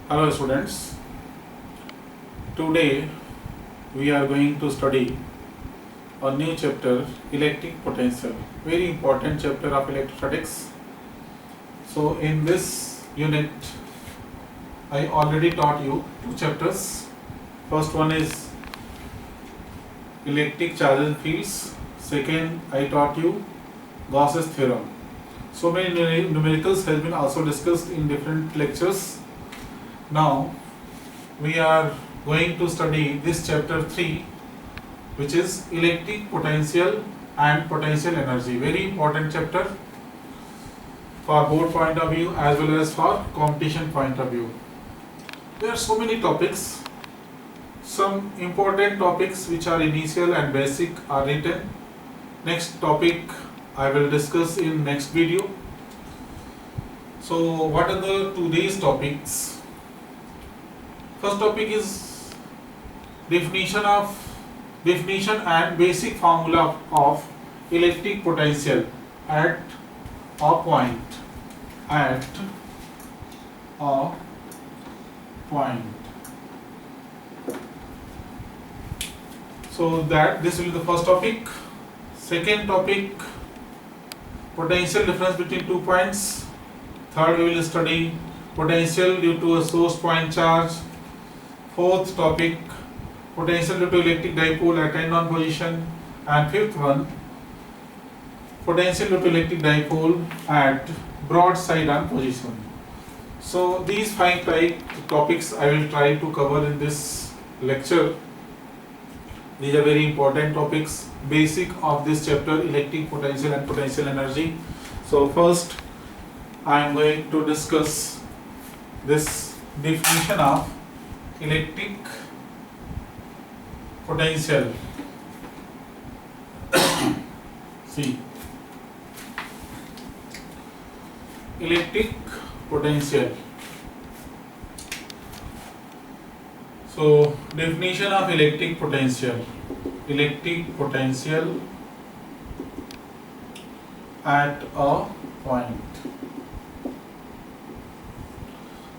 Hello students, today we are going to study a new chapter, electric potential, very important chapter of electrostatics. So in this unit I already taught you two chapters. First one is electric charges and fields, second I taught you Gauss's theorem. So many numericals has been also discussed in different lectures. Now we are going to study this chapter 3, which is electric potential and potential energy. Very important chapter for board point of view as well as for competition point of view. There are so many topics. Some important topics which are initial and basic are written. Next topic I will discuss in next video. So what are the today's topics? First topic is definition and basic formula of electric potential at a point. At a point. So that this will be the first topic. Second topic, potential difference between 2 points. Third, we will study potential due to a source point charge. Fourth topic, potential due to electric dipole at end-on position. And fifth one, potential due to electric dipole at broadside on position. So these 5 topics I will try to cover in this lecture. These are very important topics, basic of this chapter, electric potential and potential energy. So first I am going to discuss this definition of electric potential. See, electric potential. So definition of electric potential. Electric potential at a point.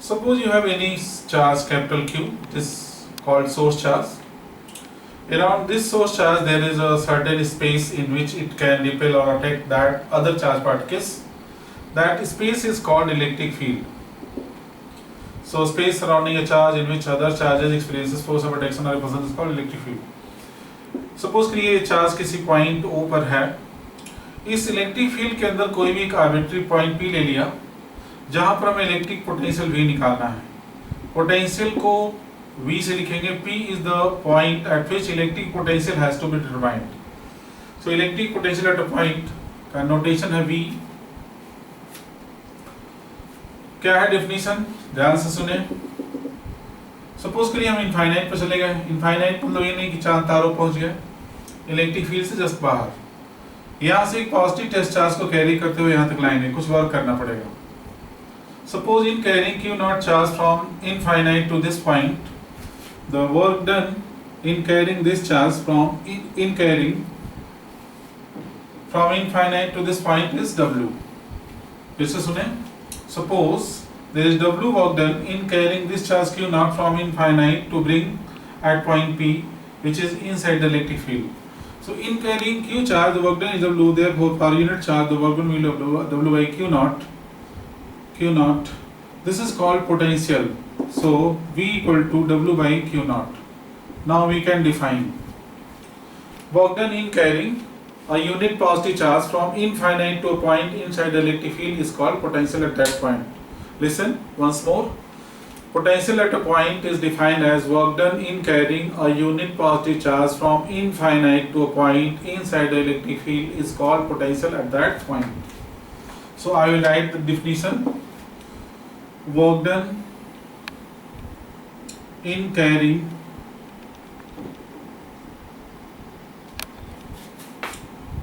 Suppose you have any charge capital Q, it is called source charge. Around this source charge there is a certain space in which it can repel or attack that other charge particles. That space is called electric field. So space surrounding a charge in which other charges experiences force of attraction or repulsion is called electric field. Suppose कि ये charge किसी point O पर है, इस electric field के अंदर कोई भी एक आर्बिट्री पॉइंट P ले लिया जहां पर हमें इलेक्ट्रिक पोटेंशियल V निकालना है. पोटेंशियल को V से लिखेंगे, P is the point at which electric potential has to be determined. So electric potential at a point का नोटेशन है V. क्या है डेफिनेशन, ध्यान से सुने. सपोज करिए हम इनफाइनाइट पर चले गए. इनफाइनाइट मतलब ये नहीं कि चांद तारों पहुंच गए, इलेक्ट्रिक फील्ड से जस्ट बाहर. यहाँ से एक पॉजिटिव टेस्ट चार्ज को कैरी करते हुए यहाँ तक लाइन है, कुछ वर्क करना पड़ेगा. Suppose in carrying Q naught charge from infinite to this point, the work done in carrying this charge from infinite to this point is W. फिर से सुने. Suppose there is W work done in carrying this charge Q naught from infinite to bring at point P, which is inside the electric field. So in carrying Q charge, the work done is W. Therefore, per unit charge, the work done will be W by Q naught. Q naught. This is called potential. So V equal to W by Q naught. Now we can define work done in carrying a unit positive charge from infinite to a point inside the electric field is called potential at that point. Listen once more. Potential at a point is defined as work done in carrying a unit positive charge from infinite to a point inside the electric field is called potential at that point. So I will write the definition. Work done in carrying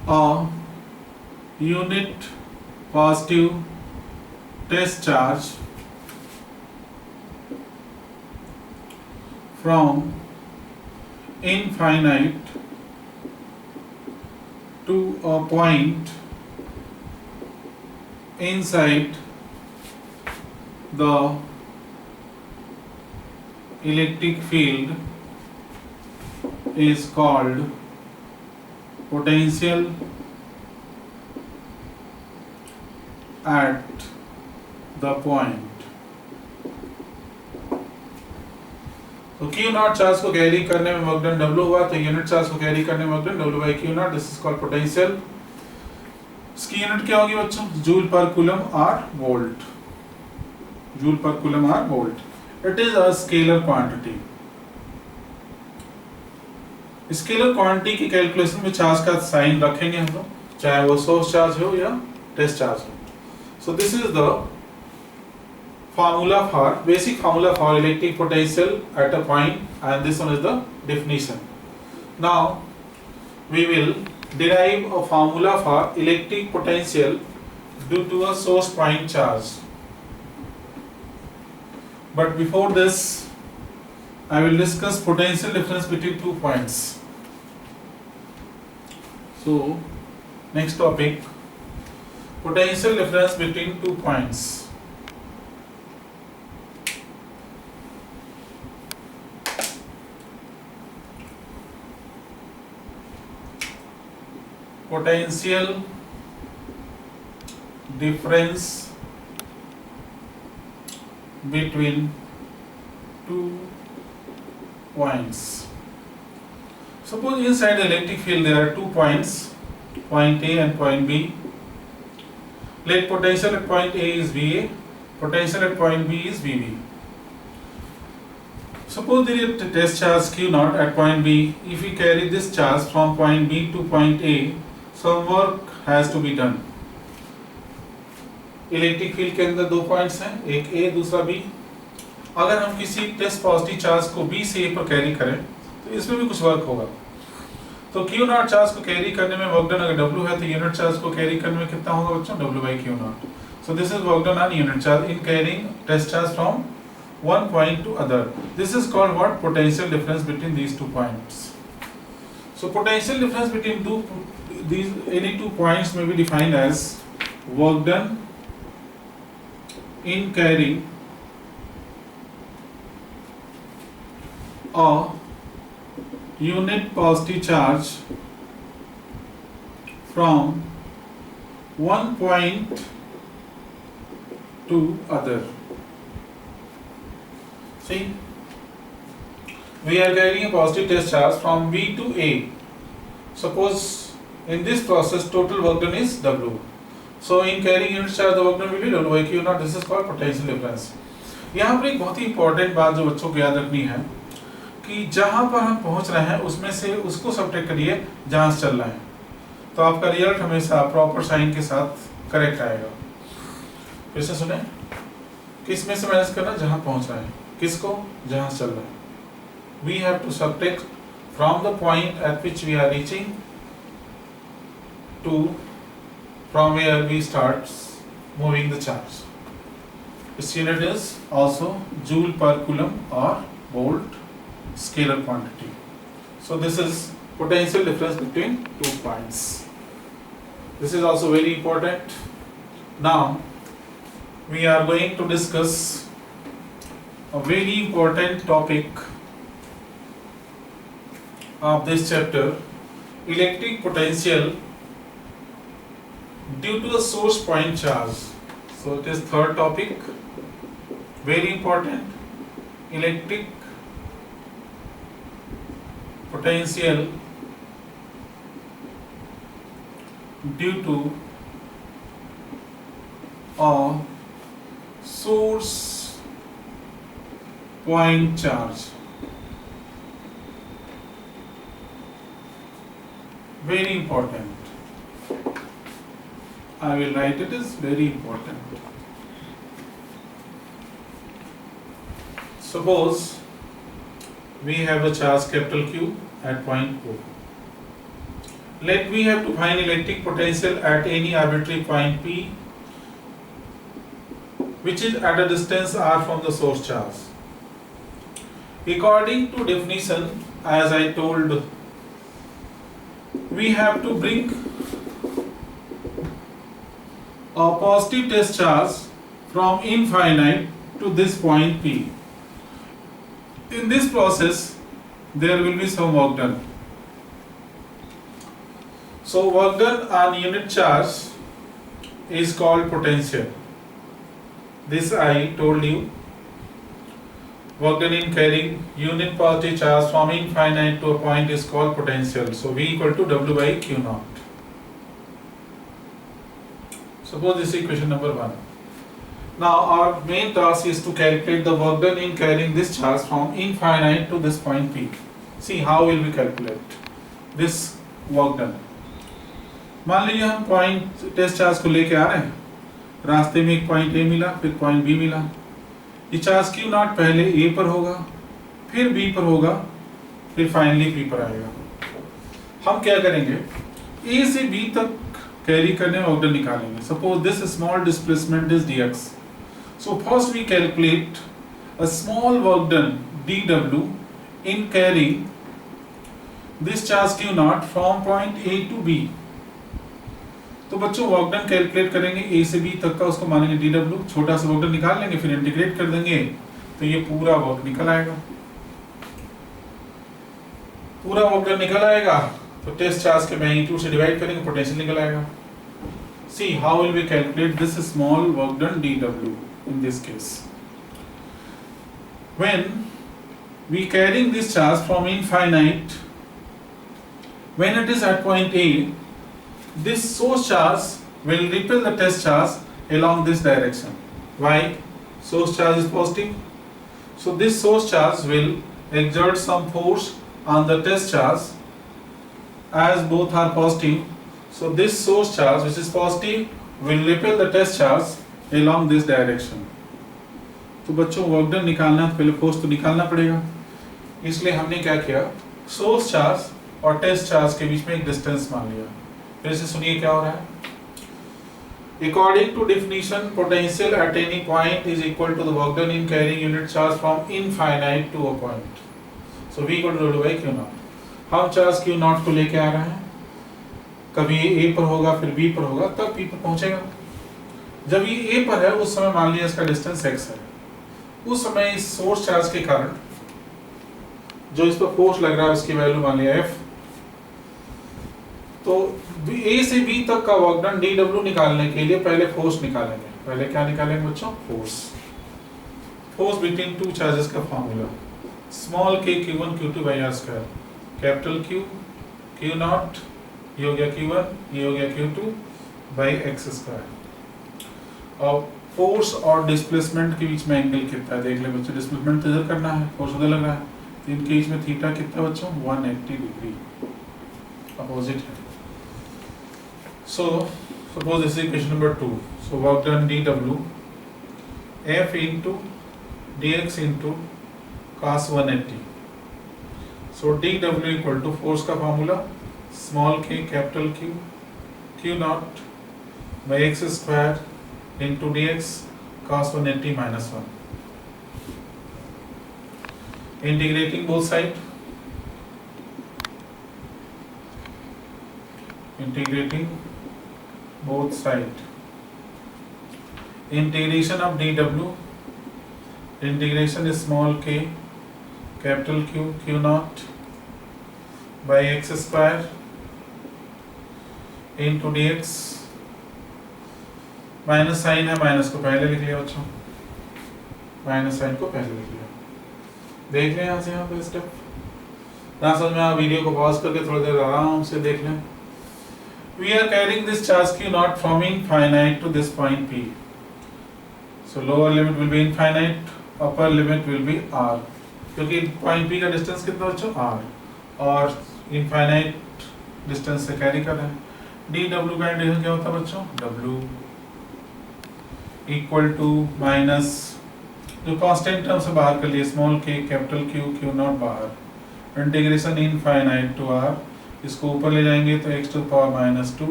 a unit positive test charge from infinite to a point inside the electric field is called potential at the point. तो Q not charge को carry करने में work done W हुआ, तो unit charge को carry करने में work done W by Q naught, this is called potential. इसकी यूनिट क्या होगी बच्चों? Joule per coulomb or volt, joule per coulomb or volt. It is a scalar quantity. Scalar quantity की calculation में charge का sign रखेंगे हम लोग, चाहे वो सोर्स चार्ज हो या टेस्ट चार्ज हो। सो this is the formula for basic formula for electric potential at a point, and this one is the definition. Now we will derive a formula for electric potential due to a source point charge. But before this, I will discuss potential difference between 2 points. So next topic, potential difference between 2 points. Potential difference between 2 points. Suppose inside the electric field there are 2 points, point A and point B. Let potential at point A is VA, potential at point B is VB. Suppose there is a test charge Q naught at point B. If we carry this charge from point B to point A, some work has to be done. Electric field के अंदर 2 points हैं, एक A दूसरा B। अगर हम किसी test positive charge को B से A पर कैरी करें तो इसमें भी कुछ वर्क होगा। तो Q नॉट चार्ज को कैरी करने में वर्क डन अगर W है तो यूनिट चार्ज को कैरी करने में कितना होगा बच्चों? W by Q naught. So this is work done on unit charge in carrying test charge from one point to other. This is called what? Potential difference between these 2 points. So potential difference between any 2 points may be defined as work done in carrying a unit positive charge from one point to other. See, we are carrying a positive test charge from B to A. Suppose in this process total work done is W. So in carrying unit charge the work done will be W by Q naught. This is called potential difference. यहाँ पर एक बहुत ही important बात जो बच्चों को याद रखनी है कि जहाँ पर हम पहुँच रहे हैं उसमें से उसको सब्ट्रैक्ट करिए जहाँ से चल रहा है, तो आपका रिजल्ट हमेशा प्रॉपर साइन के साथ करेक्ट आएगा। फिर से सुने, किस में से माइनस करना? जहाँ पहुँच रहा है। किसको? जहाँ से चल रहा है। We have to subtract from the point at which we are reaching to from where we start moving the charge. Its unit is also joule per coulomb or volt, scalar quantity. So this is potential difference between 2 points. This is also very important. Now we are going to discuss a very important topic of this chapter, electric potential due to the source point charge. So it is third topic, very important, electric potential due to a source point charge. Very important. I will write it as very important. Suppose we have a charge capital Q at point O. Let we have to find electric potential at any arbitrary point P which is at a distance r from the source charge. According to definition, as I told, we have to bring a positive test charge from infinite to this point P. In this process there will be some work done. So work done on unit charge is called potential. This I told you. Work done in carrying unit positive charge from infinite to a point is called potential. So V equal to W by Q naught. Suppose this is equation number 1. Now our main task is to calculate the work done in carrying this charge from infinite to this point P. See how will we calculate this work done. मान लीजिए हम point test charge को लेके आ रहे हैं, रास्ते में एक पॉइंट ए मिला, फिर पॉइंट बी मिला। ये चार्ज क्यू नॉट पहले ए पर होगा, फिर बी पर होगा, फिर फाइनली पी पर आएगा। हम क्या करेंगे, ए से बी तक कैरी करने में वर्क डन निकालेंगे। Suppose this small displacement is dx, so first we calculate a small work done dw in carrying this charge q naught from point a to b। तो बच्चों वर्क डन कैलकुलेट करेंगे ए से B तक का, उसको मानेंगे dw, छोटा सा वर्क डन निकाल लेंगे, फिर इंटीग्रेट कर देंगे तो ये पूरा वर्क निकल आएगा। पूरा वर्क डन निकल आएगा तो टेस्ट चार्ज के मैग्नीट्यूड से डिवाइड करेंगे, पोटेंशियल निकल आएगा। See how will we calculate this small work done dw in this case. When we carrying this charge from infinite, when it is at point A, this source charge will repel the test charge along this direction. Why? Source charge is positive, so this source charge will exert some force on the test charge as both are positive. So this source charge which is positive will repel the test charge along this direction. तो बच्चों work done निकालना है, पहले force तो निकालना पड़ेगा, इसलिए हमने क्या किया, सोर्स चार्ज और टेस्ट चार्ज के बीच में एक डिस्टेंस मान लिया। फिर से सुनिए क्या हो रहा है। According to definition, potential at any point is equal to the work done in carrying unit charge from infinite to a point. So V equal to W by Q naught. हम चार्ज Q naught को लेके आ रहे हैं, कभी ये A पर होगा, फिर B पर होगा, तब P पर पहुंचेगा। जब ये A पर है उस समय मान लिया इसका डिस्टेंस x है, उस समय इस सोर्स चार्ज के कारण जो इस पर फोर्स लग रहा है उसकी वैल्यू मान लिया F। तो A से B तक का वर्क डन dw निकालने के लिए पहले फोर्स निकालेंगे। पहले क्या निकालेंगे बच्चों, फोर्स बिटवीन टू चार्जेस का formula small k q1 q2 by r square, capital Q q not, ये हो गया q1, ये हो गया q2 by x स्क्वायर। और फोर्स और डिस्प्लेसमेंट के बीच में एंगल कितना है देख ले बच्चों, डिस्प्लेसमेंट इधर करना है, फोर्स उधर लग रहा है, तो इनके बीच में थीटा कितना बच्चों, 180 डिग्री अपोजिट है। So suppose this is equation number 2। So work done dw f into dx into cos 180। So dw equal to force का formula small k capital Q q not by x square into dx cos 180 minus 1, integrating both side, integration of dw, integration is small k capital Q q naught by x square into dx, minus sign है, minus को पहले लिख लिया बच्चों, minus sign को पहले लिख लिया। देख लें यहाँ से यहाँ पे स्टेप, ना समझ में आप वीडियो को पॉज करके थोड़ी देर आराम से देख लें। We are carrying this charge Q naught from infinite to this point P. So lower limit will be infinite, upper limit will be R, क्योंकि पॉइंट P का डिस्टेंस कितना बच्चों, R, और इनफाइनाइट डिस्टेंस से कैरी कर रहे हैं। dw का इंटीग्रेशन क्या होता है बच्चों, W इक्वल टू माइनस जो कांस्टेंट टर्म से बाहर कर लिए small k capital Q q naught बाहर, इंटीग्रेशन इनफाइनाइट टू r, इसको ऊपर ले जाएंगे तो x to power minus 2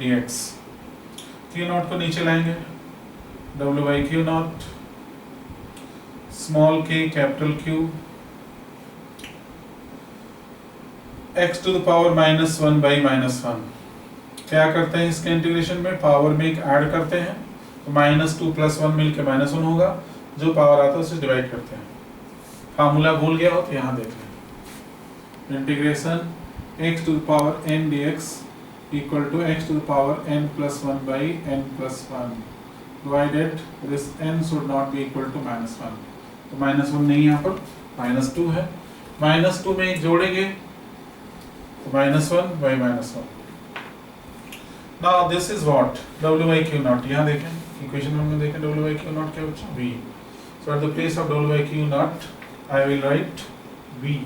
dx, q naught को नीचे लाएंगे w by q naught small k capital Q x to the power minus 1 by minus 1। क्या करते हैं इसके इंटीग्रेशन में, पावर में एक ऐड करते हैं तो माइनस 2 प्लस 1 मिलकर माइनस 1 होगा, जो पावर आता है उसे डिवाइड करते हैं, फार्मूला भूल गया हो तो यहाँ देख लें, integration x to the power n dx equal to x to the power n plus 1 by n plus 1 provided this n should not be equal to -1. तो -1 नहीं, यहाँ पर -2 है, -2 में एक जोड़ेंगे तो -1 by -1. Now this is what w by q naught. यहाँ देखें इक्वेशन में देखें w by q naught क्या बचा v. So at the place of w by q naught I will write v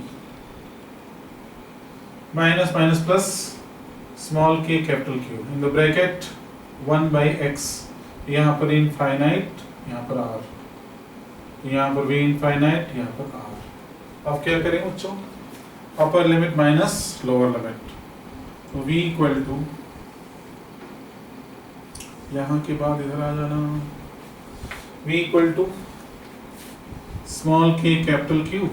minus minus plus small k capital Q in the bracket 1 by x. यहाँ पर infinite, यहाँ पर r, यहाँ पर v infinite, यहाँ पर r. अब क्या करेंगे बच्चों, upper limit minus lower limit, तो v इक्वल टू, यहाँ के बाद इधर आ जाना, v equal to small k capital Q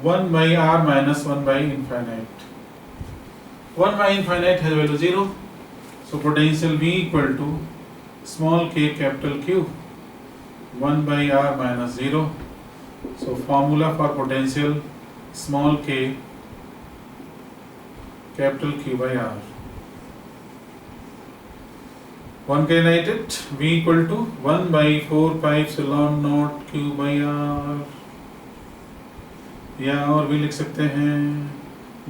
1 by r minus 1 by infinite. 1 by infinite has value 0. So potential V equal to small k capital Q 1 by r minus 0. So formula for potential small k capital Q by r. One can write it V equal to 1 by 4 pi epsilon naught Q by r. या और भी लिख सकते हैं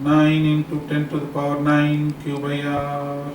9 into 10 to the power 9 Q by r